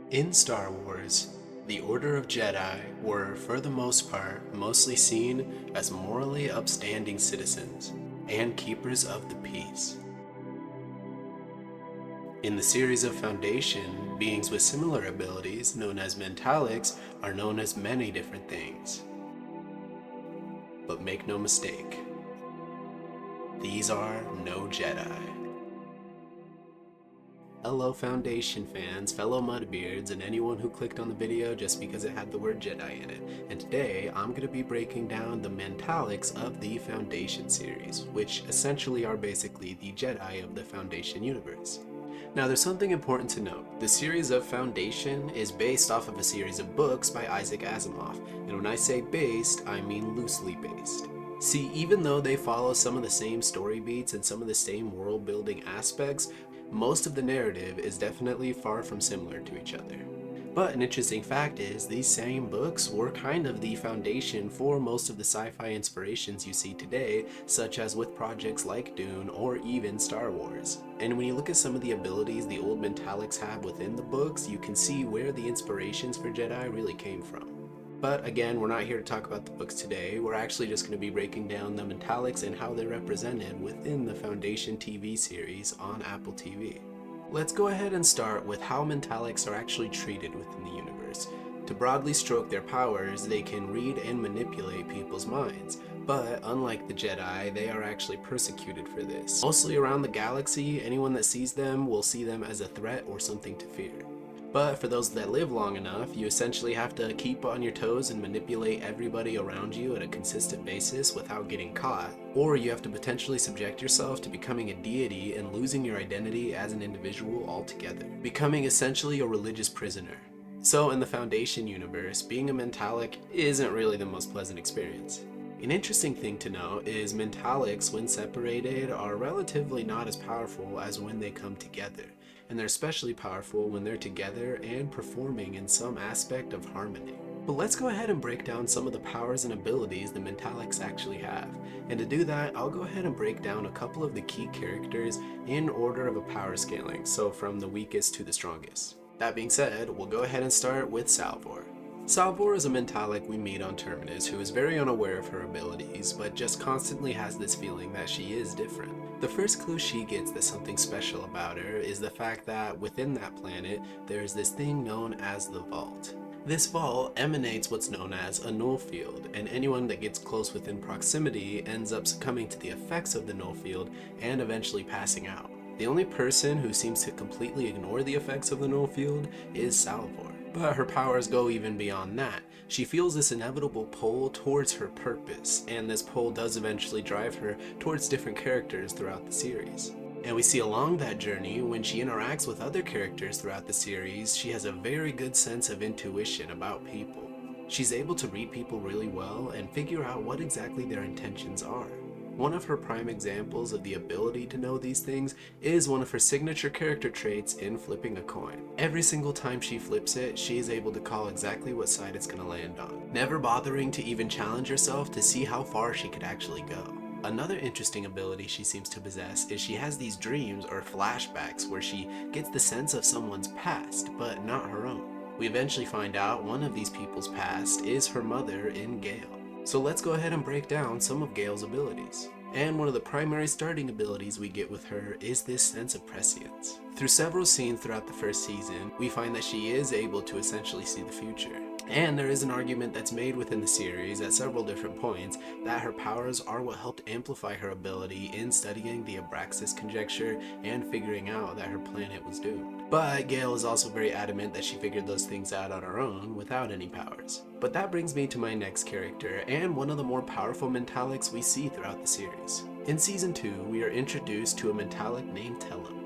In Star Wars, the Order of Jedi were, for the most part, mostly seen as morally upstanding citizens and keepers of the peace. In the series of Foundation, beings with similar abilities, known as Mentallics, are known as many different things. But make no mistake, these are no Jedi. Hello Foundation fans, fellow Mudbeards, and anyone who clicked on the video just because it had the word Jedi in it. And today, I'm going to be breaking down the Mentallics of the Foundation series, which essentially are basically the Jedi of the Foundation universe. Now there's something important to note. The series of Foundation is based off of a series of books by Isaac Asimov, and when I say based, I mean loosely based. See, even though they follow some of the same story beats and some of the same world building aspects, most of the narrative is definitely far from similar to each other. But an interesting fact is, these same books were kind of the foundation for most of the sci-fi inspirations you see today, such as with projects like Dune or even Star Wars. And when you look at some of the abilities the old Mentallics have within the books, you can see where the inspirations for Jedi really came from. But again, we're not here to talk about the books today. We're actually just going to be breaking down the Mentallics and how they're represented within the Foundation TV series on Apple TV. Let's go ahead and start with how Mentallics are actually treated within the universe. To broadly stroke their powers, they can read and manipulate people's minds, but unlike the Jedi, they are actually persecuted for this. Mostly around the galaxy, anyone that sees them will see them as a threat or something to fear. But for those that live long enough, you essentially have to keep on your toes and manipulate everybody around you at a consistent basis without getting caught. Or you have to potentially subject yourself to becoming a deity and losing your identity as an individual altogether, becoming essentially a religious prisoner. So in the Foundation universe, being a Mentallic isn't really the most pleasant experience. An interesting thing to note is Mentallics, when separated, are relatively not as powerful as when they come together, and they're especially powerful when they're together and performing in some aspect of harmony. But let's go ahead and break down some of the powers and abilities the Mentallics actually have. And to do that, I'll go ahead and break down a couple of the key characters in order of a power scaling, so from the weakest to the strongest. That being said, we'll go ahead and start with Salvor. Salvor is a Mentallic we meet on Terminus who is very unaware of her abilities, but just constantly has this feeling that she is different. The first clue she gets that something special about her is the fact that within that planet, there is this thing known as the Vault. This vault emanates what's known as a null field, and anyone that gets close within proximity ends up succumbing to the effects of the null field and eventually passing out. The only person who seems to completely ignore the effects of the null field is Salvor. But her powers go even beyond that. She feels this inevitable pull towards her purpose, and this pull does eventually drive her towards different characters throughout the series. And we see along that journey, when she interacts with other characters throughout the series, she has a very good sense of intuition about people. She's able to read people really well and figure out what exactly their intentions are. One of her prime examples of the ability to know these things is one of her signature character traits in flipping a coin. Every single time she flips it, she is able to call exactly what side it's going to land on, never bothering to even challenge herself to see how far she could actually go. Another interesting ability she seems to possess is she has these dreams or flashbacks where she gets the sense of someone's past, but not her own. We eventually find out one of these people's past is her mother in Gaal. So let's go ahead and break down some of Gaal's abilities. And one of the primary starting abilities we get with her is this sense of prescience. Through several scenes throughout the first season, we find that she is able to essentially see the future. And there is an argument that's made within the series at several different points that her powers are what helped amplify her ability in studying the Abraxas conjecture and figuring out that her planet was doomed. But Gaal is also very adamant that she figured those things out on her own without any powers. But that brings me to my next character, and one of the more powerful Mentallics we see throughout the series. In Season 2, we are introduced to a Mentallic named Tellum.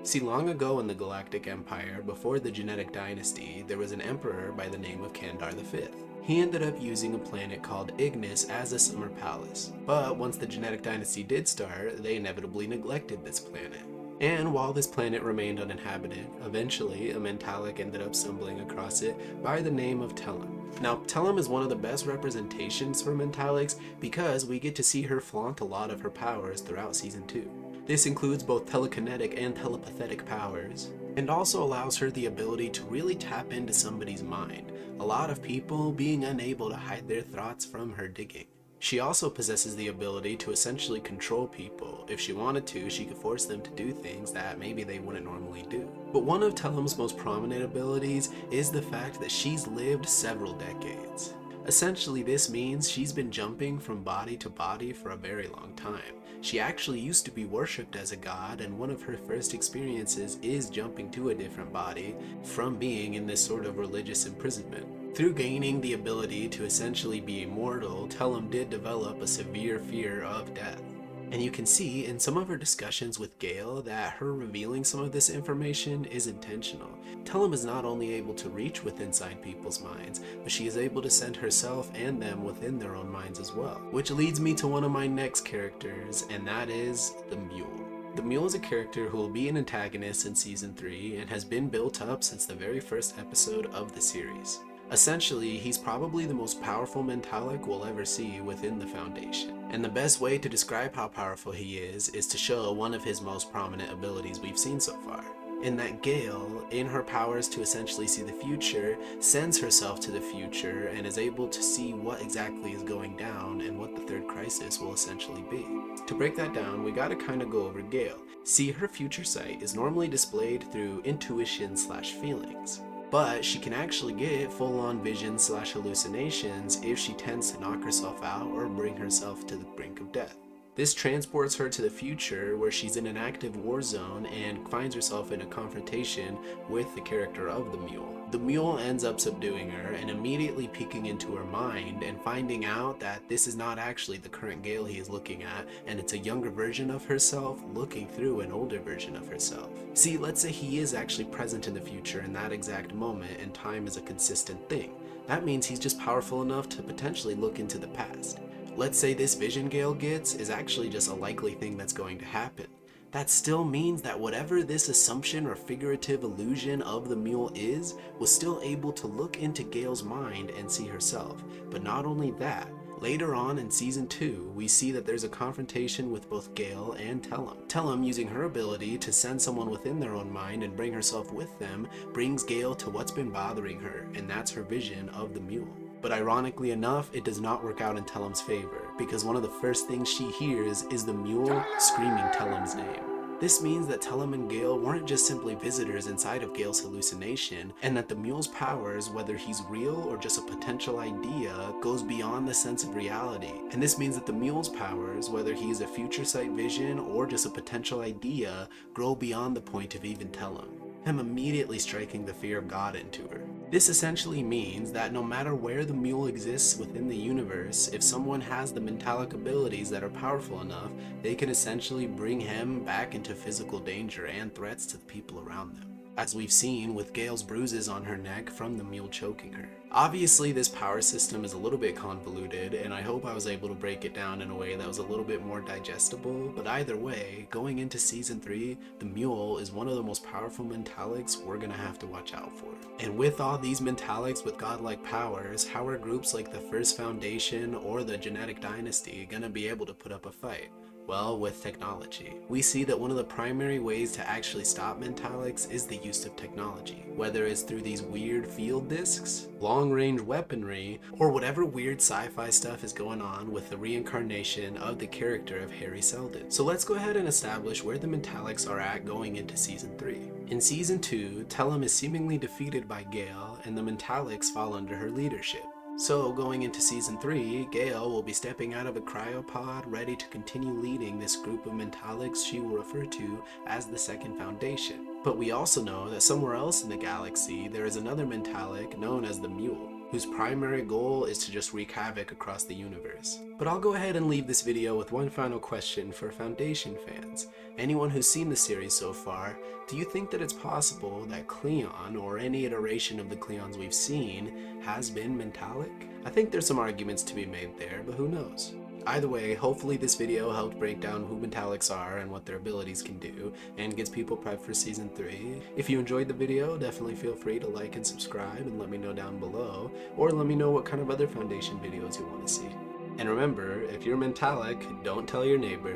See, long ago in the Galactic Empire, before the Genetic Dynasty, there was an emperor by the name of Kandar V. He ended up using a planet called Ignis as a summer palace. But once the Genetic Dynasty did start, they inevitably neglected this planet. And while this planet remained uninhabited, eventually a Mentallic ended up stumbling across it by the name of Tellum. Now, Tellum is one of the best representations for Mentallics because we get to see her flaunt a lot of her powers throughout Season 2. This includes both telekinetic and telepathic powers. and also allows her the ability to really tap into somebody's mind, a lot of people being unable to hide their thoughts from her digging. She also possesses the ability to essentially control people. If she wanted to, she could force them to do things that maybe they wouldn't normally do. But one of Tellum's most prominent abilities is the fact that she's lived several decades. Essentially, this means she's been jumping from body to body for a very long time. She actually used to be worshipped as a god, and one of her first experiences is jumping to a different body from being in this sort of religious imprisonment. Through gaining the ability to essentially be immortal, Tellum did develop a severe fear of death. And you can see in some of her discussions with Gaal that her revealing some of this information is intentional. Tellum is not only able to reach within inside people's minds, but she is able to send herself and them within their own minds as well. Which leads me to one of my next characters, and that is the Mule. The Mule is a character who will be an antagonist in Season 3 and has been built up since the very first episode of the series. Essentially, he's probably the most powerful Mentallic we'll ever see within the Foundation. And the best way to describe how powerful he is to show one of his most prominent abilities we've seen so far. In that Gaal, in her powers to essentially see the future, sends herself to the future and is able to see what exactly is going down and what the third crisis will essentially be. To break that down, we gotta kinda go over Gaal. See, her future sight is normally displayed through intuition/feelings. But she can actually get full-on vision/hallucinations if she tends to knock herself out or bring herself to the brink of death. This transports her to the future where she's in an active war zone and finds herself in a confrontation with the character of the Mule. The Mule ends up subduing her and immediately peeking into her mind and finding out that this is not actually the current Gaal he is looking at, and it's a younger version of herself looking through an older version of herself. See, let's say he is actually present in the future in that exact moment and time is a consistent thing. That means he's just powerful enough to potentially look into the past. Let's say this vision Gaal gets is actually just a likely thing that's going to happen. That still means that whatever this assumption or figurative illusion of the Mule is, was still able to look into Gaal's mind and see herself. But not only that, later on in Season 2, we see that there's a confrontation with both Gaal and Tellum. Tellum, using her ability to send someone within their own mind and bring herself with them, brings Gaal to what's been bothering her, and that's her vision of the Mule. But ironically enough, it does not work out in Tellum's favor, because one of the first things she hears is the Mule screaming Tellum's name. This means that Tellum and Gaal weren't just simply visitors inside of Gaal's hallucination, and that the Mule's powers, whether he's real or just a potential idea, goes beyond the sense of reality. And this means that the Mule's powers, whether he is a future sight vision or just a potential idea, grow beyond the point of even Tellum, him immediately striking the fear of God into her. This essentially means that no matter where the Mule exists within the universe, if someone has the Mentallic abilities that are powerful enough, they can essentially bring him back into physical danger and threats to the people around them, as we've seen with Gaal's bruises on her neck from the Mule choking her. Obviously, this power system is a little bit convoluted, and I hope I was able to break it down in a way that was a little bit more digestible, but either way, going into Season 3, the Mule is one of the most powerful Mentallics we're gonna have to watch out for. And with all these Mentallics with godlike powers, how are groups like the First Foundation or the Genetic Dynasty gonna be able to put up a fight? Well, with technology. We see that one of the primary ways to actually stop Mentallics is the use of technology, whether it's through these weird field discs, long-range weaponry, or whatever weird sci-fi stuff is going on with the reincarnation of the character of Harry Seldon. So let's go ahead and establish where the Mentallics are at going into Season 3. In Season 2, Tellum is seemingly defeated by Gaal, and the Mentallics fall under her leadership. So, going into Season 3, Gaal will be stepping out of a cryopod, ready to continue leading this group of Mentallics she will refer to as the Second Foundation. But we also know that somewhere else in the galaxy, there is another Mentallic known as the Mule, whose primary goal is to just wreak havoc across the universe. But I'll go ahead and leave this video with one final question for Foundation fans. Anyone who's seen the series so far, do you think that it's possible that Cleon, or any iteration of the Cleons we've seen, has been Mentallic? I think there's some arguments to be made there, but who knows? Either way, hopefully this video helped break down who Mentallics are and what their abilities can do, and gets people prepped for Season 3. If you enjoyed the video, definitely feel free to like and subscribe and let me know down below, or let me know what kind of other Foundation videos you want to see. And remember, if you're Mentallic, don't tell your neighbor.